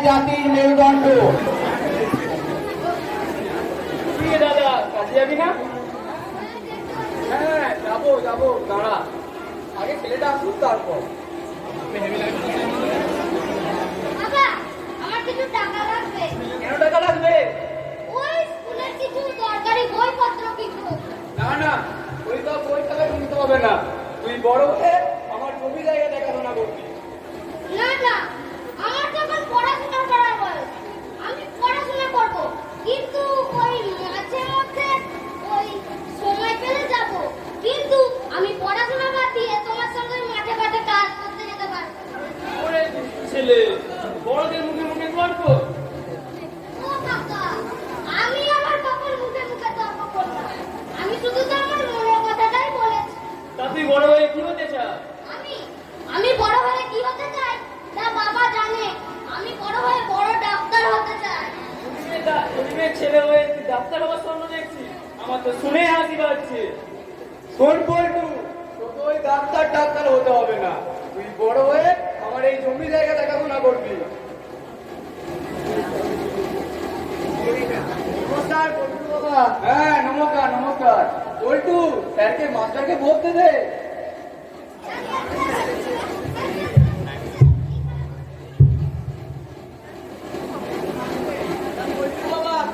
জাতির মেরুদণ্ড। দাদা কাজে যাবি না? হ্যাঁ যাবো যাবো, দাঁড়া আগে ছেলেটা আসুক তারপর। বাবা, আমার কিছু টাকা লাগবে। কেন টাকা লাগবে? ওই স্কুলের কিছু দরকারি বইপত্র কিছু। না না, ওই তো বই টাকা কিনতে হবে না, তুই বড় হয়ে আমার জমি জায়গা দেখাশোনা করবি। না না, আমার তো এখন পড়াশোনা করার বয়স। আমি পড়াশোনা করব, কিন্তু ওই মাঝে মধ্যে ওই সময় পেলে যাব। কিন্তু আমি পড়াশোনা বাদ দিয়ে তোমার সঙ্গে মাঠে ঘাটে কাজ করতে যেতে পারবো। ওরে দুষ্টু ছেলে, বড়দের মুখে মুখে তর্ক। ও কাকা, আমি আমার বাবার মুখে মুখে তর্ক করলাম। আমি শুধু তো আমার মনের কথাটাই বলেছি। তা তুই বড় হয়ে কি হতে চাস? আমি বড় হয়ে কি হতে চাই তা বাবা জানে। আমি বড় হয়ে বড় ডাক্তার হতে চাই। গরিবের ছেলে হয়ে তুই ডাক্তার হওয়ার স্বপ্ন দেখছিস? আমার তো শুনে হাসি পাচ্ছে। শোন পল্টু, তোকে ওই ডাক্তার হতে হবে না, তুই বড় হয়ে আমার এই জমি জায়গা দেখাশোনা করবি। নমস্কার পল্টু বাবা। হ্যাঁ নমস্কার নমস্কার। পল্টু, স্যারকে মাস্টারকে বলতে দে।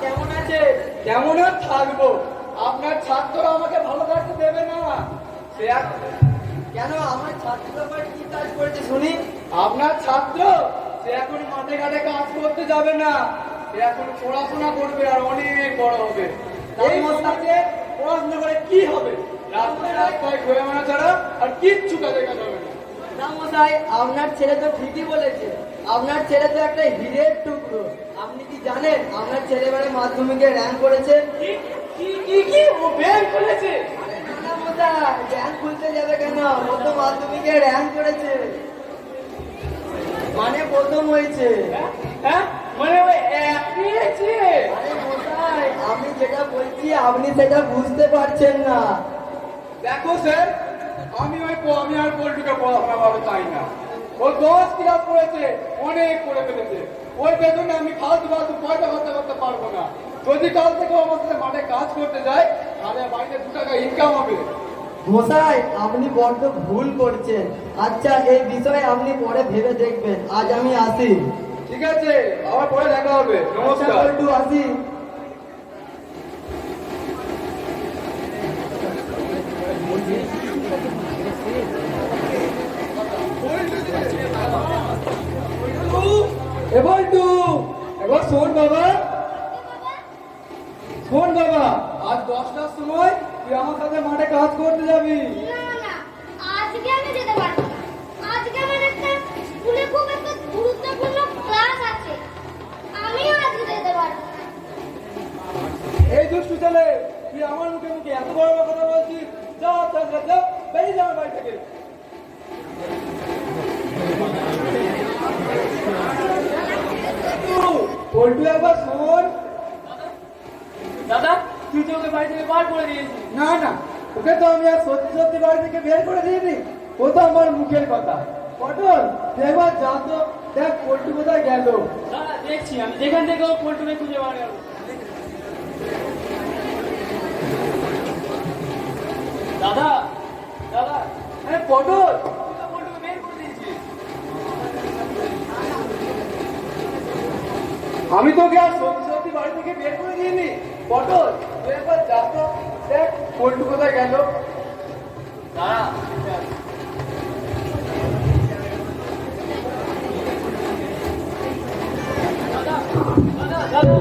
কেমন আছে? কেমন আর থাকবো, আপনার ছাত্ররা আমাকে ভালো থাকতে দেবে না। সে কেন, আমার ছাত্র আবার কি কাজ করেছে শুনি? আপনার ছাত্র সে এখন মাঠে ঘাটে কাজ করতে যাবে না, সে এখন পড়াশোনা করবে আর অনেক বড় হবে। এই মস্তাকে পড়াশোনা করে কি হবে? রাস্তায় রাস্তায় ঘুরে মারা ছাড়া আর কিচ্ছু কাজে কাজ হবে না। না মশাই, আপনার ছেলে তো ঠিকই বলেছে। আপনার ছেলে তো একটা হীরের টুকরো। আপনি কি জানেন আপনার ছেলে এবারে মাধ্যমিকে র্যাঙ্ক করেছে? কি ও ব্যাংক খুলেছে? না মশাই, র্যাঙ্ক খুলতে যাবে কেন, ও তো মাধ্যমিকে র্যাঙ্ক করেছে, মানে প্রথম হয়েছে। হ্যাঁ মানে ওই এক পেয়েছে? আরে মশাই, আমি যেটা বলছি আপনি সেটা বুঝতে পারছেন না। দেখো স্যার, আমি আর পল্টুকে পড়াশোনা ভালো চাই না। ও 10 ক্লাস করেছে, অনেক করে ফেলেছে। ওর পেছনে আমি ফালতু পয়সা খরচা করতে পারবো না। যদি কাল থেকে আমার সাথে মাঠে কাজ করতে যায়, তাহলে বাড়িতে 2 টাকা ইনকাম হবে। মশাই, আপনি বড্ড ভুল করছেন। আচ্ছা, এই বিষয়ে আপনি পরে ভেবে দেখবেন। আজ আমি আসি। ঠিক আছে, আবার পরে দেখা হবে। আচ্ছা নমস্কার। পল্টু, আসি। এবার শোন বাবা, শোন বাবা, আজ 10টার সময় তুই আমার সাথে মাঠে কাজ করতে যাবি। না না, আজকে আমি যেতে পারবো না। আজকে আমার একটা স্কুলে খুব একটা গুরুত্বপূর্ণ ক্লাস আছে। আমিও আজকে যেতে পারবো না। এই দুষ্টু ছেলে, তুই আমার মুখে মুখে এত বড় বড় কথা বলছিস? যা যা যা যা, বেরিয়ে যা আমার বাড়ি থেকে। পল্টু একবার শোন। দাদা, তুই তো ওকে বাড়ি থেকে বার করে দিয়েছিস। না না, ওকে তো আমি আর সত্যি সত্যি বাড়ি থেকে বের করে দিইনি, ও তো আমার মুখের কথা। পটল, তুই একবার যা তো, দেখ পল্টু কোথায় গেল। দাদা দেখছি, আমি যেখান থেকে ও পল্টুকে খুঁজে বার করবো। দাদা দাদা, হ্যাঁ পটল, তুই তো পল্টুকে বের করে দিয়েছিস। আমি তোকে আর সত্যি সত্যি বাড়ি থেকে বের করে দিইনি। পটল, তুই একবার যা তো, দেখ পল্টু কোথায় গেল। দাঁড়া, দাদা দাদা দাদা,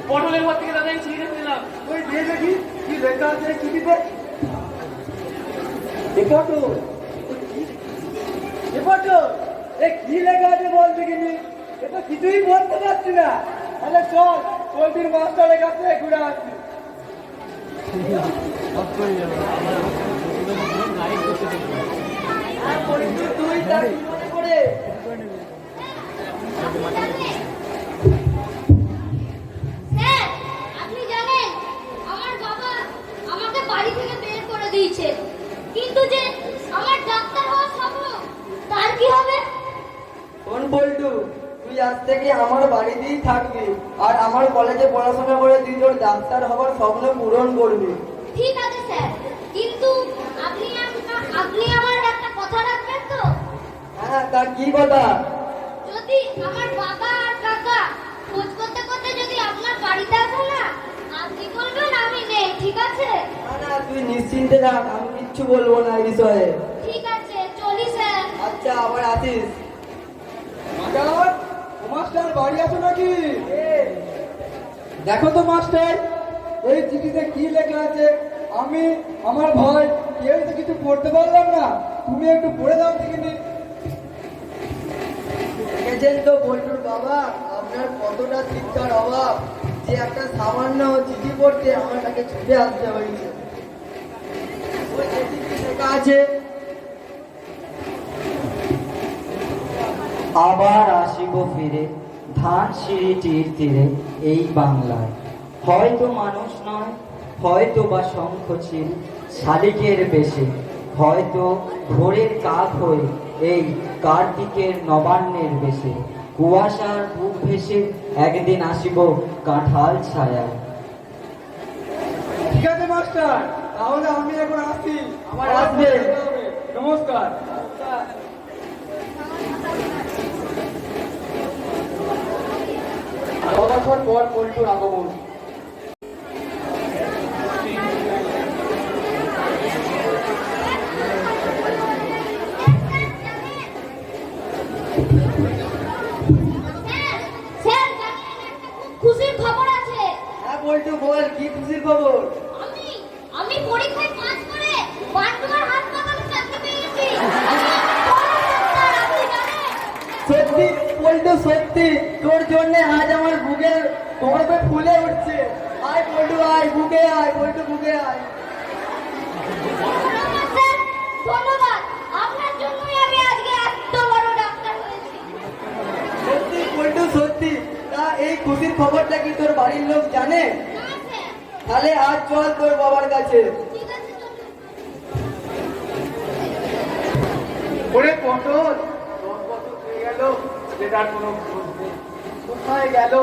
পটলের ঘর থেকে দাদা ছিঁড়ে দিলাম। ওই দিয়ে দেখি কি লেখা আছে চিঠিতে। কি লেখা আছে বল দেখিনি? এ তো কিছুই বলতে পারছি না। তাহলে চল, পল্টুর মাস্টারের কাছে ঘুরে আসি। তুই তার কি মনে করে? স্যার, আপনি জানেন আমার বাবা আমাকে বাড়ি থেকে বের করে দিয়েছে। কিন্তু কিন্তু যে আমার ডাক্তার হওয়ার স্বপ্ন, তার কি হবে? শোন বল্টু, তুই আজ থেকে আমার বাড়িতেই থাকবি আর আমার কলেজে পড়াশোনা করে তুই তোর ডাক্তার হওয়ার স্বপ্ন পূরণ করবি। ঠিক আছে স্যার, কিন্তু আপনি আমার একটা কথা রাখবেন তো? হ্যাঁ, তার কি কথা? যদি আমার বাবা আর কাকা খোঁজ করতে করতে যদি আপনার বাড়িতে আসে না, আপনি বলবেন আমি নেই, ঠিক আছে? না না, তুই নিশ্চিন্তে থাক, আমি কিচ্ছু বলবো না এই বিষয়ে। ঠিক আছে, চলি স্যার। আচ্ছা, আবার আসিস। মাস্টার, ও মাস্টার বাড়ি আছো নাকি? দেখো তো মাস্টার, এই চিঠিতে কি লেখা আছে? আমি, আমার ভাই কেউ তো কিছু পড়তে পারলাম না, তুমি একটু পড়ে দাও দেখিনি। দেখেছেন তো বল্টুর বাবা, আপনার কতটা শিক্ষার অভাব যে একটা সামান্য চিঠি পড়তে আমার কাছে ছুটে আসতে হয়েছে। ওই চিঠিতে লেখা আছে, আবার আসিব ফিরে ধান সিঁড়িটির তীরে এই বাংলায়, হয়তো মানুষ নয়, হয়তো বা শঙ্খচিল শালিকের বেশে, হয়তো ভোরের কাক হয়ে এই কার্তিকের নবান্নের বেশে, কুয়াশার বুক ভেসে একদিন আসিব কাঁঠাল ছায়ায়। ঠিক আছে মাস্টার, তাহলে আমি এখন আসি, আমার আসবে। যেতে হবে। নমস্কার। বছর পর পল্টুর আগমন। স্যার, জানেন একটা খুব খুশির খবর আছে। হ্যাঁ বল্টু, বল কি খুশির খবর? আমি পরীক্ষায় পাস করে বান্টুয়ার হাসপাতালে চাকরি পেয়েছি। আপনি জানেন? সত্যি বল্টু, সত্যি তোর জন্য আজ আমার বুকে গর্বে ফুলে উঠছে। আয় বল্টু আয়, বুকে আয় বল্টু, বুকে আয়। ধন্যবাদ স্যার, ধন্যবাদ। আপনার জন্যই আমি আজকে এত বড় ডাক্তার হয়েছি। সত্যি বল্টু, সত্যি। তা এই খুশির খবরটা কি তোর বাড়ির লোক জানে? না স্যার, তাহলে আজ চল তোর বাবার কাছে। ঠিক আছে, চলুন। ওরে পটল, 10 বছর হয়ে গেল, যেটার কোনো খোঁজ নেই। কোথায় গেল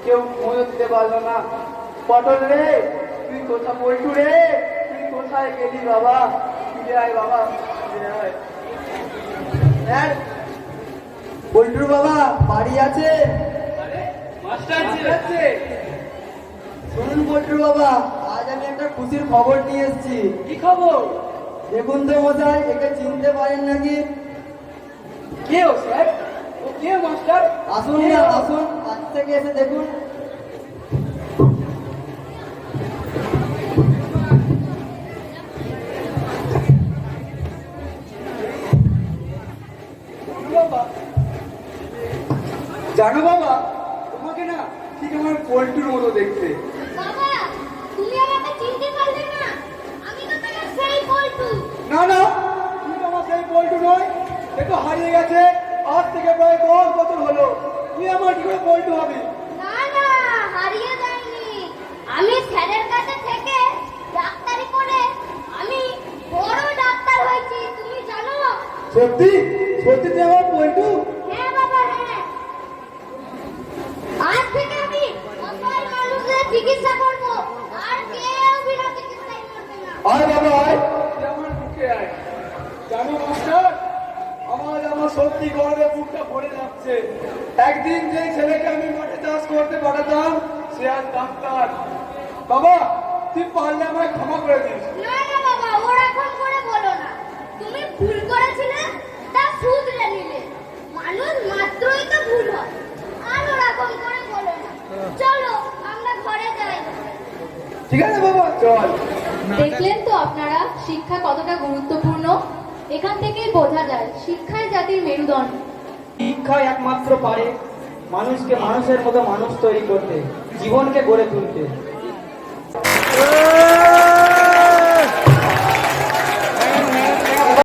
কেউ খোঁজ দিতে পারলো না। পটল রে, তুই কোথায়? পল্টু রে, তুই কোথায় গেলি বাবা? ফিরে আয় বাবা, ফিরে আয়। হ্যাঁ বল্টুর বাবা বাড়ি আছে? মাস্টার আছে। শুনুন বল্টুর বাবা, আজ আমি একটা খুশির খবর নিয়ে এসেছি। কি খবর? দেখুন তো মশাই, একে চিনতে পারেন নাকি? কেউ স্যার? ও কেউ মাস্টার? আসুন না, আসুন, কাছ থেকে এসে দেখুন। জানো বাবা, তোমাকে না ঠিক আমার পল্টুর মতো দেখতে। বাবা, তুমি আমাকে চিনতে পারলে না? আমি তো তোমার সেই পল্টু। না না, তুই তো আমার সেই পল্টু নয়, এ তো হারিয়ে গেছে। আজ থেকে প্রায় 10 বছর হলো। তুই আমার কি করে পল্টু হবি? না না, হারিয়ে যায়নি। আমি স্যারের কাছে থেকে ডাক্তারি করে আমি বড় ডাক্তার হয়েছি, তুমি জানো? সত্যি? সত্যি তুই আমার পল্টু? হ্যাঁ বাবা, হ্যাঁ। আজ থেকে আমি অসহায় মানুষদের চিকিৎসা করব, আর কেউ বিনা চিকিৎসায় মরবে না। আয় বাবা আয়, তুই আমার বুকে আয়। জানো মাস্টার, আমার সত্যি গর্বে বুকটা ভরে যাচ্ছে। একদিন যে ছেলেকে আমি মাঠে চাষ করতে পাঠাতাম, সে আজ ডাক্তার। বাবা, তুই পারলে আমায় ক্ষমা করে দিস। না না বাবা, ওরকম করে বলো না। তুমি ভুল করেছিলে, তা শুধরে নিলে। মানুষ মাত্রই তো ভুল হয়, আর ওরকম করে বলো না। চলো আমরা ঘরে যাই। ঠিক আছে বাবা, চল। দেখলেন তো আপনারা শিক্ষা কতটা গুরুত্বপূর্ণ। এখান থেকেই বোঝা যায় শিক্ষাই জাতির মেরুদণ্ড। শিক্ষাই একমাত্র পারে মানুষকে মানুষের মতো মানুষ তৈরি করতে, জীবনকে গড়ে তুলতে।